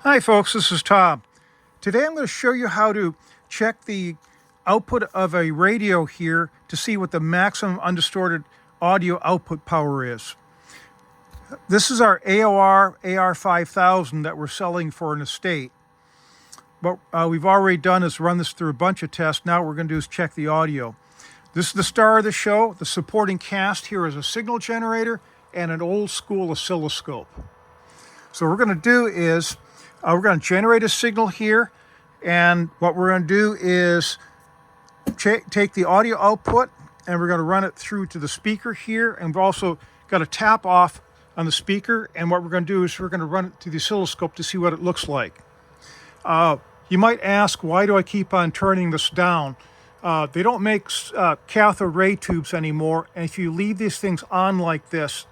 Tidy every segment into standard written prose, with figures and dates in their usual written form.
Hi folks, this is Tom. Today I'm going to show you how to check the output of a radio here to see what the maximum undistorted audio output power is. This is our AR-5000 that we're selling for an estate. What we've already done is run this through a bunch of tests. Now what we're going to do is check the audio. This is the star of the show. The supporting cast here is a signal generator and an old school oscilloscope. So what we're going to do is we're going to generate a signal here, and what we're going to do is take the audio output and we're going to run it through to the speaker here, and we've also got a tap off on the speaker, and what we're going to do is we're going to run it to the oscilloscope to see what it looks like. You might ask, why do I keep on turning this down? They don't make cathode ray tubes anymore, and if you leave these things on like this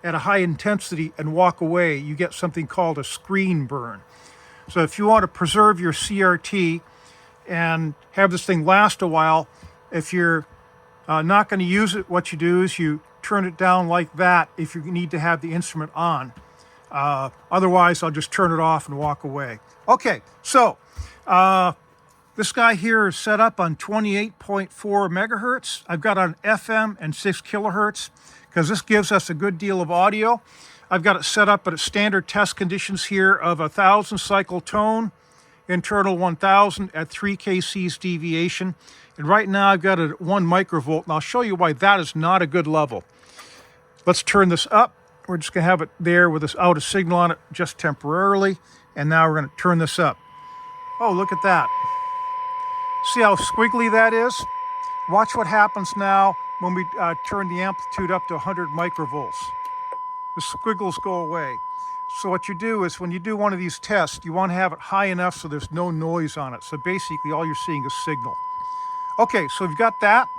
at a high intensity and walk away, you get something called a screen burn. So if you want to preserve your CRT and have this thing last a while, if you're not going to use it, what you do is you turn it down like that if you need to have the instrument on. Otherwise, I'll just turn it off and walk away. Okay, so this guy here is set up on 28.4 megahertz. I've got on FM and 6 kilohertz because this gives us a good deal of audio. I've got it set up at standard test conditions here of 1,000 cycle tone, internal 1,000 at 3 kC's deviation. And right now I've got it at 1 microvolt, and I'll show you why that is not a good level. Let's turn this up. We're just going to have it there with this out of signal on it just temporarily. And now we're going to turn this up. Oh, look at that. See how squiggly that is? Watch what happens now when we turn the amplitude up to 100 microvolts. The squiggles go away. So what you do is when you do one of these tests, you want to have it high enough so there's no noise on it. So basically all you're seeing is signal. Okay, so we've got that.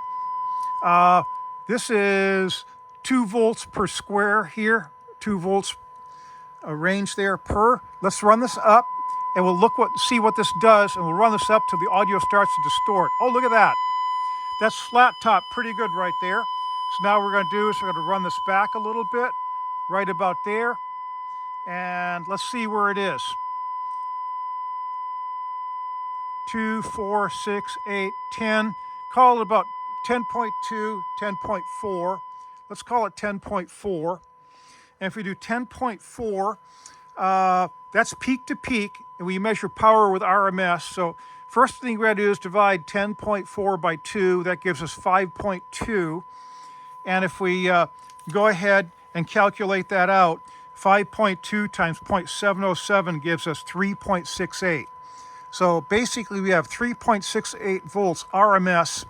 This is 2 volts per square here, 2 volts range there per. Let's run this up and we'll see what this does, and we'll run this up till the audio starts to distort. Oh, look at that. That's flat top, pretty good right there. So now what we're going to do is we're going to run this back a little bit, right about there, and let's see where it is. 2, 4, 6, 8, 10. Call it about 10.2, 10.4. Let's call it 10.4. And if we do 10.4, that's peak to peak, and we measure power with RMS. So first thing we're going to do is divide 10.4 by 2. That gives us 5.2. And if we go ahead and calculate that out, 5.2 times 0.707 gives us 3.68. So basically we have 3.68 volts RMS,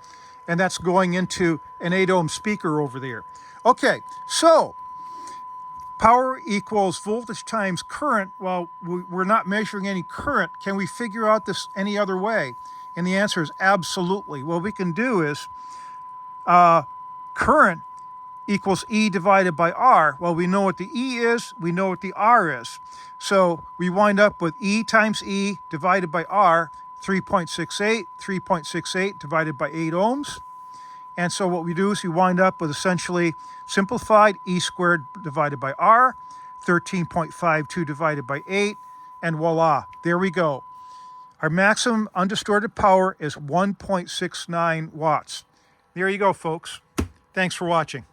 and that's going into an 8 ohm speaker over there. Okay, so power equals voltage times current. Well, we're not measuring any current. Can we figure out this any other way? And the answer is absolutely. What we can do is current equals E divided by R. Well, we know what the E is, we know what the R is. So we wind up with E times E divided by R, 3.68, 3.68 divided by 8 ohms. And so what we do is we wind up with essentially simplified E squared divided by R, 13.52 divided by 8, and voila, there we go. Our maximum undistorted power is 1.69 watts. There you go, folks. Thanks for watching.